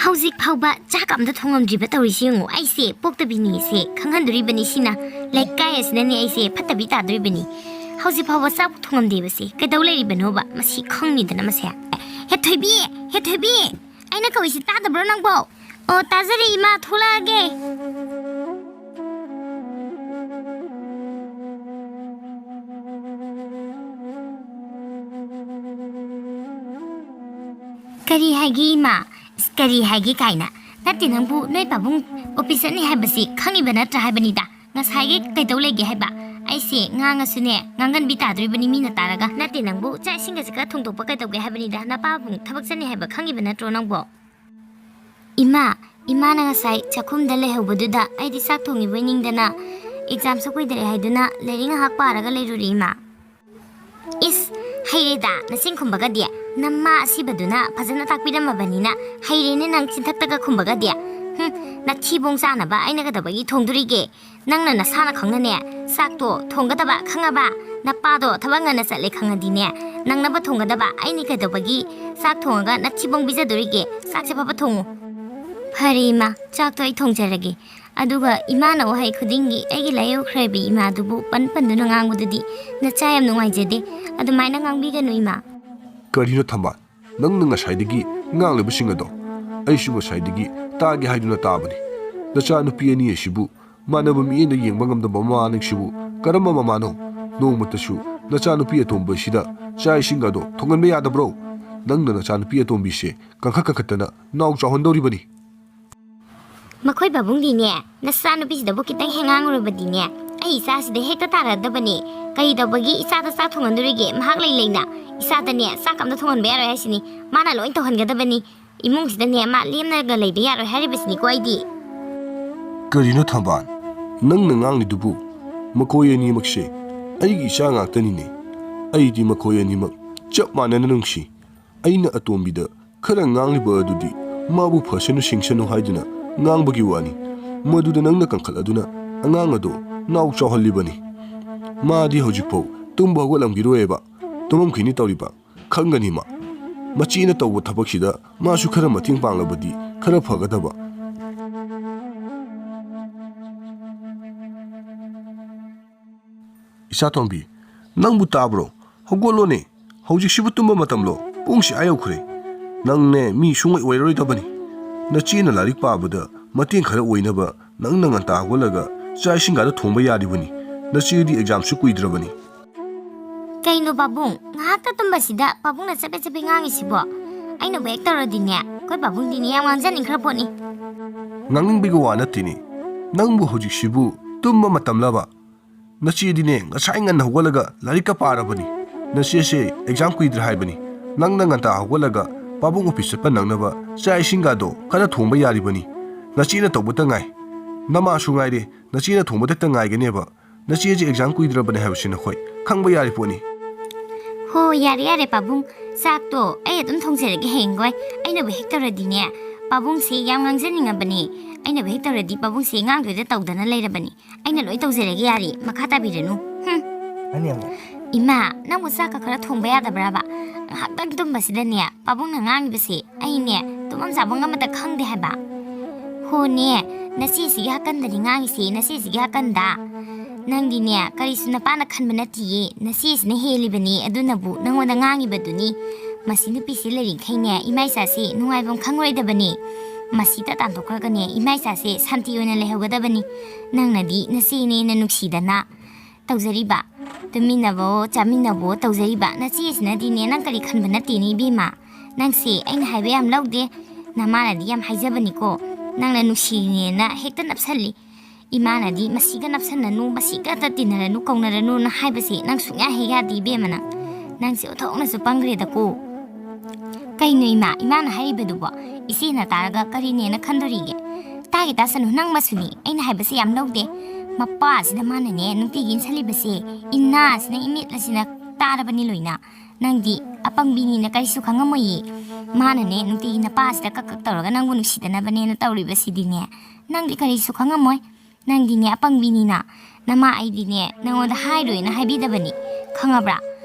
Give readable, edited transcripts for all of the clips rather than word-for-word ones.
Hauzik phauba chak amda thongam tawrisi ngo aise poktabini se khanghanduribani sina laikkai asnani aise phatabi taduribani hauzik phauba chak thongam base kaidaw leiribanoba masi khangni mase he thoibi aina kawisi tadabro nangbo o tazari ima thulage kari hagi ima kari hagi kaina nati nangbu noi pabung office ni habasi khangi bana tra habani da ngasai ge kaidaw lege haba aise nganga sune ngangan bi tadribani mina taraga nati nangbu cha singa sika thongtokpa kaidaw ge habani da na pabung thabak sani haba khangi bana tro nangbo ima na ngasai chakhum da lehobdu da aidi sak thongi boining dana exam so koi dare haiduna lering hak paraga leiruri ima is hayreda nasing khumbaga dia namma asibaduna phajana takpiramabani hayrene nang chinthaktaga khumbaga dia na thibong sana ba aina ga dabagi thongdurige nangna nasana khangnane sakto thonggadaba khangaba na pado thabanga na sale khangadine nangna ba thonggadaba aini ga dabagi sak thonga na thibong bijadurige sakse papa thongu Harima chakto ai thongjarage aduga imana wahai khudingi aigi layo khrebi ima dubu panpanduna ngangududi na chayam nungaijade adumaina ngangbiganu ima Karino thamba nang ngashaidagi nganglebsing ado aishu ngashaidagi taagi haiduna tabani nacha nupi ani shibu manaba mi ena yengba ngamdaba mama ningshibu karama mamano nongmatashu nacha nupi atomba sida chai singado thonganbe yadabro nangna nacha nupi atombi se kankhatana naw chahondoribani Makhoi babung dine nasa nupi sida bu kitang hengangrubadine ai isa sida hekta taradabani kai dabagi isa ta sa thongandurige mahak leina isa ta ne sa kamda thongan be yaro hasini mana loin to hangadabani imung sida ne ma lemna ga leibe yaro haribasni ko aidi Karino thamban nang nangni dubu makoyani makshe aigi isa ngaktani ne aidi makoyani mak chap manana nungshi aina atombida khara ngangli ba adudi mabu phasenu singsanu haiduna ngangbagi wani maduda nangna kankal aduna angang ado naw chawhallibani madi hojikpo tumba golamgiroeba tumam khini tawriba khangani ma machina tawba thabaksida masu khara mating panglabadi khara phagadaba isa tombi nangbu tabro hogolone hojiksibu tumba matamlo pungsi ayaukhre nangne mi sungai oiroi tabani Nachina larik pabada mating khara oinaba nang anta holaga chaisingga da thongba yaribani nachidi exam su kuidrabani Kaino babung ngata tumbasida babung na chape ngangi sibo aino bek tarodine koi babung dini yang wanjaning khraponi ngangning bigo wana tini nangbu hojik sibu tumba matamlaba nachidi ne ngasai ngan holaga larika parabani nachese exam kuidra haibani nang anta holaga Babung office pa nangnaba chai singado khara thongba yaribani nachina tawbata ngai nama sungai de nachina thongba ta ngai ganeba nachi ji exam kuidrabane habsina khoi khangba yari poni ho yari babung sakto ai adum thongserege hengoi aina be hektaradine babung se yam ngangjaningabani aina be hektaradi babung se ngangdode tawdana leirabani aina loi tawserege yari makhata birenu Ima nang musaka khara thongba yadabraba haktan tumbasida ne babung na ngangbase aine tumam sabang amata khangde haba ho ne nasi sigi hakandari ngangisi nasi sigi hakanda nangdi ne karisuna pana khanbana tiye nasi sine helibani adunabu nangwada ngangibaduni masini pisilari khaine imaisa se nungaibam khangroidabani masita tantokragane imaisa se santi oina lehogadabani nangnadi nasi ne na nuksidana tawzariba tuminabo chaminabo tawzariba nachi isnadi ne nang kari khanbana tini bima nangse aina haibe am lawde namana di yam haijabani ko nangna nushine na hekta napsalli imana di masiga napsananu masiga tatinaranu kaunaranu na haibase nang sunya hega di bemana nangse othokna su pangre da ko kaino imana haibedubo isina taraga kari ne na khandorige tagi tasanu nang masuni aina haibase yam lawde Mapa sida mana ne nungtigin salibase inna sina imit lasina tarabani loina nangdi apang bini na karisu khangamoyi mana ne nungtigin na pa sida kakak tawraga nangbu nuksidana bane na tawribasidi ne nangdi karisu khangamoy nangdi ne apang bini na nama aidi ne nangoda hairoi na haibidabani khangabra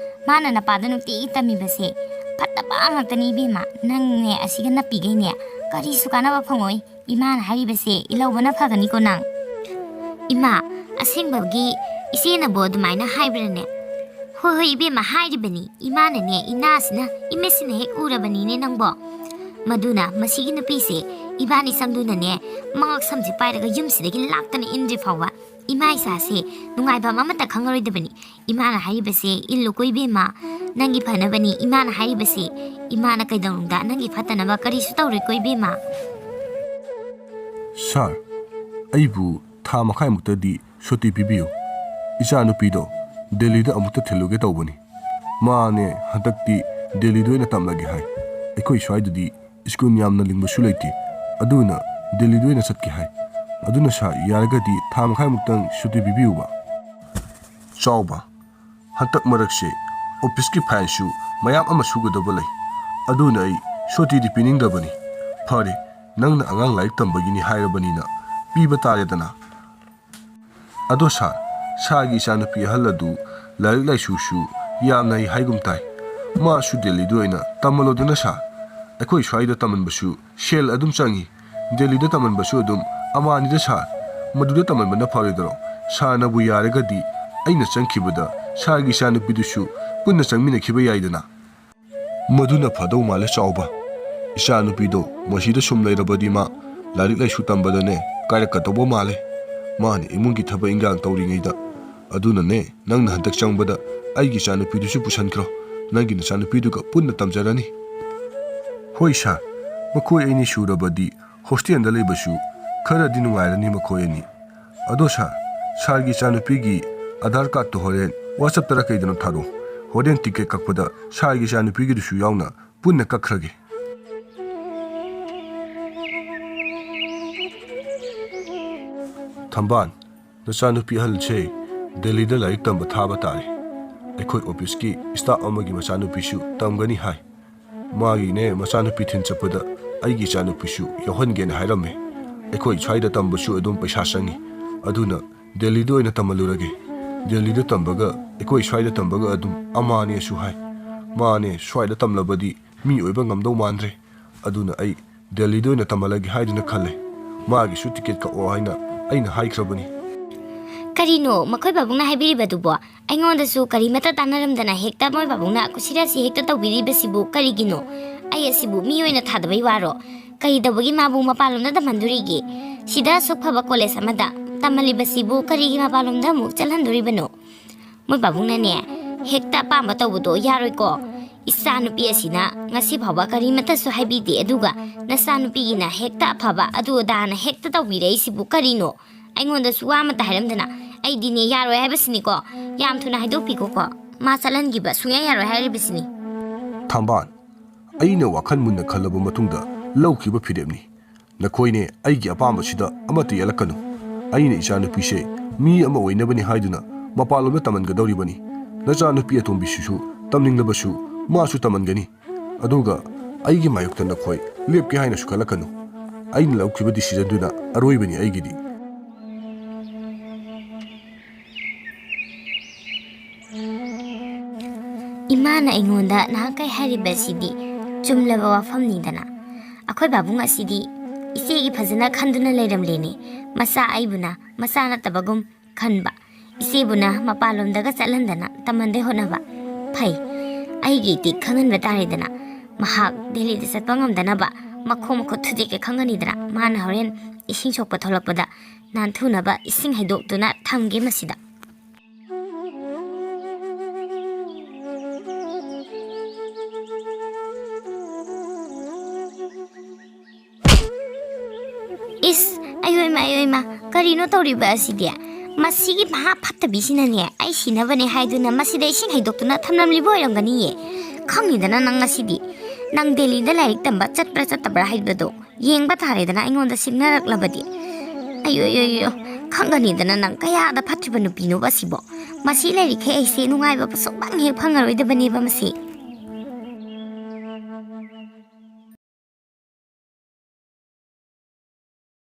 mana na pada nungtigi tamibase Phatabi ngakta ni bema nang ne asiga napi gai ne ꯀꯔꯤꯁꯨ ꯀꯥꯟꯅꯕ ꯐꯪꯉꯣꯏ ꯏꯃꯥꯅ ꯍꯥꯏꯔꯤꯕꯁꯦ ꯏꯜꯍꯧꯕꯅ ꯐꯒꯅꯤꯀꯣ ꯅꯪ ꯏꯃꯥ ꯑꯁꯦꯡꯕꯒꯤ ꯏꯆꯦꯅꯕꯨ ꯑꯗꯨꯃꯥꯏꯅ ꯍꯥꯏꯕ꯭ꯔꯅꯦ ꯍꯣꯏ 이ꯕꯦꯝꯃ ꯍꯥꯏꯔꯤꯕꯅꯤ ꯏꯃꯥꯅꯅꯦ ꯏꯅꯥꯁꯤꯅ ꯏꯃꯦꯁꯤꯅ ꯍꯦꯛ ꯎꯔꯕꯅꯤꯅꯦ ꯅꯪꯕꯣ ꯃꯗꯨꯅ ꯃꯁꯤꯒꯤ ꯅꯨꯄꯤꯁꯦ 이바니 ꯆꯪꯗꯨꯅꯅꯦ ꯃꯉꯛ ꯁꯝꯁꯦ ꯄꯥꯏꯔꯒ ꯌꯨꯝꯁꯤꯗꯒꯤ ꯂꯥꯛꯇꯅ 인ꯗ꯭ꯔꯤ ꯐꯥꯎꯕ ꯏꯃꯥ ꯏꯆꯥꯁꯦ ꯅꯨꯡꯉꯥꯏꯕ ꯑꯃꯠꯇ ꯈꯪꯉꯔꯣꯏꯗꯕꯅꯤ ꯏꯃꯥꯅ ꯍꯥꯏꯔꯤꯕꯁꯦ illuꯀꯣ 이ꯕꯦꯝꯃ ꯅꯪꯒꯤ ꯐꯅꯕꯅꯤ 이마ꯅ ꯍꯥꯏꯔꯤꯕꯁꯦ 이마ꯅ ꯀꯩꯗꯧꯅꯨꯡꯗ ꯅꯪꯒꯤ ꯐꯠꯇꯅꯕ ꯀꯔꯤꯁꯨ ꯇꯧꯔꯣꯏꯀꯣ 이ꯕꯦꯝꯃ ꯁꯥꯔ ꯑꯩꯕꯨ ꯊꯥ ꯃꯈꯥꯏꯃꯨꯛꯇꯗꯤ ꯁꯨꯇꯤ ꯄꯤꯕꯤꯌꯨ ꯏꯆꯥ ꯅꯨꯄꯤꯗꯣ ꯗꯦꯜꯂꯤꯗ ꯑꯃꯨꯛꯇ ꯊꯤꯜꯂꯨꯒꯦ ꯇꯧꯕꯅꯤ ꯃꯥꯅꯦ ꯍꯟꯗꯛꯇꯤ ꯗꯦꯜꯂꯤꯗ ꯑꯣꯏꯅ ꯇꯝꯂꯒꯦ ꯍꯥꯏ ꯑꯩꯈꯣꯏ ꯁ꯭ꯋꯥꯏꯗꯗꯤ ꯁ꯭ꯀꯨꯜ ꯌꯥꯝꯅ ꯂꯤꯡꯕꯁꯨ ꯂꯩꯇꯦ ꯑꯗꯨꯅ ꯗꯦꯜꯂꯤꯗ ꯑꯣꯏꯅ ꯆꯠꯀꯦ ꯍꯥꯏ ꯑꯗꯨꯅ ꯁꯥꯔ ꯌꯥꯔꯒꯗꯤ ꯊꯥ ꯃꯈꯥꯏꯃꯨꯛꯇꯪ ꯁꯨꯇꯤ ꯄꯤꯕꯤꯌꯨꯕ ꯆꯥꯎꯕ ꯍꯟꯗꯛ ꯃꯔꯛꯁꯦ ꯑꯣꯐꯤꯁꯀꯤ ꯐꯥꯏꯜꯁꯨ ꯃꯌꯥꯝ ꯑꯃ ꯁꯨꯒꯗꯕ ꯂꯩ ꯑꯗꯨꯅ ꯑꯩ ꯁꯨꯇꯤꯗꯤ ꯄꯤꯅꯤꯡꯗꯕꯅꯤ ꯐꯔꯦ ꯅꯪꯅ ꯑꯉꯥꯡ ꯂꯥꯏꯔꯤꯛ ꯇꯝꯕꯒꯤꯅꯤ ꯍꯥꯏꯔꯕꯅꯤꯅ ꯄꯤꯕ ꯇꯥꯔꯦꯗꯅ ꯑꯗꯣ ꯁꯥꯔꯒꯤ ꯏꯆꯥꯅꯨꯄꯤ ꯑꯍꯜ ꯑꯗꯨ ꯂꯥꯏꯔꯤꯛ ꯂꯥꯏꯁꯨꯁꯨ ꯌꯥꯝꯅ ꯍꯩ ꯍꯥꯏꯒꯨꯝ ꯇꯥꯏ ꯃꯥꯁꯨ ꯗꯦꯜꯂꯤꯗ ꯑꯣꯏꯅ ꯇꯝꯍꯜꯂꯣꯗꯅ ꯁꯥꯔ ꯑꯩꯈꯣꯏ ꯁ꯭ꯋꯥꯏꯗ ꯇꯝꯍꯟꯕꯁꯨ ꯁꯦꯜ ꯑꯗꯨꯝ ꯆꯪꯉꯤ ꯗꯦꯜꯂꯤꯗ ꯇꯝꯍꯟꯕꯁꯨ ꯑꯗꯨꯝ ꯑꯃꯥꯅꯤꯗ ꯁꯥꯔ ꯃꯗꯨꯗ ꯇꯝꯍꯟꯕꯅ ꯐꯔꯣꯏꯗ꯭ꯔꯣ ꯁꯥꯔꯅꯕꯨ ꯌꯥꯔꯒꯗꯤ ꯑꯩꯅ ꯆꯪꯈꯤꯕꯗ ꯁꯥꯔꯒꯤ ꯏꯆꯥꯅꯨꯄꯤꯗꯨꯁꯨ ꯄꯨꯟꯅ ꯆꯪꯃꯤꯟꯅꯈꯤꯕ ꯌꯥꯏꯗꯅ ꯃꯗꯨꯅ ꯐꯗꯧ ꯃꯥꯜꯂꯦ ꯆꯥꯎꯕ ꯏꯆꯥꯅꯨꯄꯤꯗꯣ ꯃꯁꯤꯗ ꯁꯨꯝ ꯂꯩꯔꯕꯗꯤ ꯃꯥ ꯂꯥꯏꯔꯤꯛ ꯂꯥꯏꯁꯨ ꯇꯝꯕꯗꯅꯦ ꯀꯥꯏꯔꯛꯀꯗꯧꯕ ꯃꯥꯜꯂꯦ ꯃꯥꯅ ꯏꯃꯨꯡꯒꯤ ꯊꯕꯛ ꯏꯟꯈꯥꯡ ꯇꯧꯔꯤꯉꯩꯗ ꯑꯗꯨꯅꯅꯦ ꯅꯪꯅ ꯍꯟꯗꯛ ꯆꯪꯕꯗ ꯑꯩꯒꯤ ꯏꯆꯥꯅꯨꯄꯤꯗꯨꯁꯨ ꯄꯨꯁꯟꯈ꯭ꯔꯣ ꯅꯪꯒꯤ ꯅꯆꯥꯅꯨꯄꯤꯗꯨꯒ ꯄꯨꯟꯅ ꯇꯝꯖꯔꯅꯤ ꯍꯣꯏ ꯁꯥꯔ ꯃꯈꯣꯏ ꯑꯅꯤ ꯁꯨꯔꯕꯗꯤ ꯍꯣꯁꯇꯦꯜꯗ ꯂꯩꯕꯁꯨ ꯈꯔꯗꯤ ꯅꯨꯡꯉꯥꯏꯔꯅꯤ ꯃꯈꯣꯏ ꯑꯅꯤ ꯑꯗꯣ ꯁꯥꯔꯒꯤ ꯏꯆꯥꯅꯨꯄꯤꯒꯤ ꯑꯙꯥꯔ ꯀꯥꯔꯗꯇꯣ ꯍꯣꯔꯦꯟ ꯋꯥꯆꯞꯇꯔ ꯀꯩꯗꯅꯣ ꯊꯥꯔꯛꯑꯣ ꯍꯣꯔꯦꯟ ꯇꯤꯀꯦꯠ ꯀꯛꯄꯗ ꯁꯥꯔꯒꯤ ꯏꯆꯥꯅꯨꯄꯤꯒꯤꯗꯨꯁꯨ ꯌꯥꯎꯅ ꯄꯨꯟꯅ ꯀꯛꯈ꯭ꯔꯒꯦ ꯊꯝꯕꯥꯟ ꯅꯆꯥꯅꯨꯄꯤ ꯑꯍꯜꯁꯦ ꯗꯦꯜꯂꯤꯗ ꯂꯥꯏꯔꯤꯛ ꯇꯝꯕ ꯊꯥꯕ ꯇꯥꯔꯦ ꯑꯩꯈꯣꯏ ꯑꯣꯐꯤꯁꯀꯤ ꯁ꯭ꯇꯥꯐ ꯑꯃꯒꯤ ꯃꯆꯥꯅꯨꯄꯤꯁꯨ ꯇꯝꯒꯅꯤ ꯍꯥꯏ ꯃꯥꯒꯤꯅꯦ ꯃꯆꯥꯅꯨꯄꯤ ꯊꯤꯟ ꯆꯠꯄꯗ ꯑꯩꯒꯤ ꯏꯆꯥꯅꯨꯄꯤꯁꯨ ꯌꯥꯎꯍꯟꯒꯦꯅ ꯍꯥꯏꯔꯝꯃꯦ ꯑꯩꯈꯣꯏ ꯁ꯭ꯋꯥꯏꯗ ꯇꯝꯕꯁꯨ ꯑꯗꯨꯝ ꯄꯩꯁꯥ ꯆꯪꯉꯤ ꯑꯗꯨꯅ ꯗꯦꯜꯂꯤꯗ ꯑꯣꯏꯅ ꯇꯝꯍꯜꯂꯨꯔꯒꯦ ꯗꯦꯜꯂꯤꯗ ꯇꯝꯕꯒ ꯑꯩꯈꯣꯏ ꯁ꯭ꯋꯥꯏꯗ ꯇꯝꯕꯒ ꯑꯗꯨꯝ ꯑꯃꯥꯅꯦꯁꯨ ꯍꯥꯏ ꯃꯥꯅꯦ ꯁ꯭ꯋꯥꯏꯗ ꯇꯝꯂꯕꯗꯤ ꯃꯤ ꯑꯣꯏꯕ ꯉꯝꯗꯧ ꯃꯥꯟꯗ꯭ꯔꯦ ꯑꯗꯨꯅ ꯑꯩ ꯗꯦꯜꯂꯤꯗ ꯑꯣꯏꯅ ꯇꯝꯍꯜꯂꯒꯦ ꯍꯥꯏꯗꯨꯅ ꯈꯜꯂꯦ ꯃꯥꯒꯤꯁꯨ ꯇꯤꯀꯦꯠ ꯀꯛꯑꯣ ꯍꯥꯏꯅ ꯑꯩꯅ ꯍꯥꯏꯈ꯭ꯔꯕꯅꯤ ꯀꯔꯤꯅꯣ ꯃꯈꯣꯏ ꯕꯥꯕꯨꯡꯅ ꯍꯥꯏꯕꯤꯔꯤꯕꯗꯨꯕꯣ ꯑꯩꯉꯣꯟꯗꯁꯨ ꯀꯔꯤꯃꯠꯇ ꯇꯥꯟꯅꯔꯝꯗꯅ ꯍꯦꯛꯇ ꯃꯣꯏ ꯕꯥꯕꯨꯡꯅ ꯀꯨꯁꯤꯔꯥꯁꯤ ꯍꯦꯛꯇ ꯇꯧꯕꯤꯔꯤꯕꯁꯤꯕꯨ ꯀꯔꯤꯒꯤꯅꯣ ꯑꯩ ꯑꯁꯤꯕꯨ ꯃꯤ ꯑꯣꯏꯅ ꯊꯥꯗꯕꯩ ꯋꯥꯔꯣ ꯀꯔꯤ ꯇꯧꯕꯒꯤ ꯃꯥꯕꯨ ꯃꯄꯥꯟꯂꯣꯝꯗ ꯇꯝꯍꯟꯗꯣꯔꯤꯒꯦ ꯁꯤꯗ ꯑꯁꯨꯛ ꯐꯕ ꯀꯣꯂꯦꯖ ꯑꯃꯗ ꯇꯝꯍꯜꯂꯤꯕꯁꯤꯕꯨ ꯀꯔꯤꯒꯤ ꯃꯄꯥꯟꯂꯣꯝꯗ ꯑꯃꯨꯛ ꯆꯠꯍꯟꯗꯣꯔꯤꯕꯅꯣ ꯃꯣꯏ ꯕꯥꯕꯨꯡꯅꯅꯦ ꯍꯦꯛꯇ ꯑꯄꯥꯝꯕ ꯇꯧꯕꯗꯣ ꯌꯥꯔꯣꯏꯀꯣ ꯏꯆꯥꯅꯨꯄꯤ ꯑꯁꯤꯅ ꯉꯁꯤ ꯐꯥꯎꯕ ꯀꯔꯤꯃꯠꯇꯁꯨ ꯍꯥꯏꯕꯤꯗꯦ ꯑꯗꯨꯒ ꯅꯆꯥꯅꯨꯄꯤꯒꯤꯅ ꯍꯦꯛꯇ ꯑꯐꯕ ꯑꯗꯨ ꯑꯗꯥꯅ ꯍꯦꯛꯇ ꯇꯧꯕꯤꯔꯛꯏꯁꯤꯕꯨ ꯀꯔꯤꯅꯣ ꯑꯩꯉꯣꯟꯗꯁꯨ ꯋꯥ ꯑꯃꯠꯇ ꯍꯥꯏꯔꯝꯗꯅ ꯑꯩꯗꯤꯅꯦ ꯌꯥꯔꯣꯏ ꯍꯥꯏꯕꯁꯤꯅꯤꯀꯣ ꯌꯥꯝ ꯊꯨꯅ ꯍꯥꯏꯗꯣꯛꯄꯤꯈꯣꯀꯣ ꯃꯥ ꯆꯠꯍꯟꯈꯤꯕ ꯁꯨꯡꯌꯥ ꯌꯥꯔꯣꯏ ꯍꯥꯏꯔꯤꯕꯁꯤꯅꯤ ꯊꯝꯕꯥꯟ ꯑꯩꯅ ꯋꯥꯈꯜ ꯃꯨꯟꯅ ꯈꯜꯂꯕ ꯃꯇꯨꯡꯗ ꯂꯧꯈꯤꯕ ꯐꯤꯔꯦꯞꯅꯤ ꯅꯈꯣꯏꯅꯦ ꯑꯩꯒꯤ ꯑꯄꯥꯝꯕꯁꯤꯗ ꯑꯃꯠꯇ ꯌꯦꯜꯂꯛꯀꯅꯨ ꯑꯩꯅ ꯏꯆꯥꯅꯨꯄꯤꯁꯦ ꯃꯤ ꯑꯃ ꯑꯣꯏꯅꯕꯅꯤ ꯍꯥꯏꯗꯨꯅ ꯃꯄꯥꯟꯂꯣꯝꯗ ꯇꯝꯍꯟꯒꯗꯧꯔꯤꯕꯅꯤ ꯅꯆꯥꯅꯨꯄꯤ ꯑꯇꯣꯝꯕꯤꯁꯤꯁꯨ ꯇꯝꯅꯤꯡꯂꯕꯁꯨ ꯃꯥꯁꯨ ꯇꯝꯍꯟꯒꯅꯤ ꯑꯗꯨꯒ ꯑꯩꯒꯤ ꯃꯥꯌꯣꯛꯇ ꯅꯈꯣꯏ ꯂꯦꯞꯀꯦ ꯍꯥꯏꯅꯁꯨ ꯈꯜꯂꯛꯀꯅꯨ ꯑꯩꯅ ꯂꯧꯈꯤꯕ ꯗꯤꯁꯤꯖꯟꯗꯨꯅ ꯑꯔꯣꯏꯕꯅꯤ ꯑꯩꯒꯤꯗꯤ 이마나 ꯑꯩꯉꯣꯟꯗ ꯅꯍꯥꯟꯀꯩ ꯍꯥꯏꯔꯤꯕꯁꯤꯗꯤ ꯆꯨꯝꯂꯕ ꯋꯥꯐꯝꯅꯤꯗꯅ ꯑꯩꯈꯣꯏ ꯕꯥꯕꯨꯡ ꯑꯁꯤꯗꯤ ꯏꯆꯦꯒꯤ ꯐꯖꯅ ꯈꯟꯗꯨꯅ ꯂꯩꯔꯝꯂꯦꯅꯦ ꯃꯆꯥ ꯑꯩꯕꯨꯅ ꯃꯆꯥ ꯅꯠꯇꯕꯒꯨꯝ ꯈꯟꯕ ꯏꯆꯦꯕꯨꯅ ꯃꯄꯥꯟꯂꯣꯝꯗꯒ ꯆꯠꯍꯟꯗꯅ ꯇꯝꯍꯟꯗꯦ ꯍꯣꯠꯅꯕ ꯐꯩ ꯑꯩꯒꯤꯗꯤ ꯈꯪꯍꯟꯕ ꯇꯥꯔꯦꯗꯅ ꯃꯍꯥꯛ ꯗꯦꯜꯂꯤꯗ ꯆꯠꯄ ꯉꯝꯗꯅꯕ ꯃꯈꯣꯡ ꯃꯈꯨꯠ ꯊꯨꯗꯦꯛꯀꯦ ꯈꯪꯒꯅꯤꯗꯅ ꯃꯥꯅ ꯍꯣꯔꯦꯟ ꯏꯁꯤꯡ ꯁꯣꯛꯄ ꯊꯣꯛꯂꯛꯄꯗ ꯅꯥꯟꯊꯨꯅꯕ ꯏꯁꯤꯡ ꯍꯩꯗꯣꯛꯇꯨꯅ ꯊꯝꯒꯦ ꯃꯁꯤꯗ इस अयोमा करीनो तौरीबा असिदि मसिगी महा फत्तबिसिनने आई सिनबने हाइदुना मसिदा इसिंग हाइदोक्तुना थमनमलिबो ओइरंगनिये खंगिदना नंग असिदि नंग दिल्लीदा लाइरिक तंबा चटप्रा चटबरा हाइबदो येंगबा थारेदना अइंगोंदा सिगनारक्लबदि अयो खंगनिदना नंग कयादा फत्रिबा नुपिनो बसिबो मसि लाइरिखे ऐसे नुंगाइबा सुंबांग हे फंगरोइदबनेबा मसि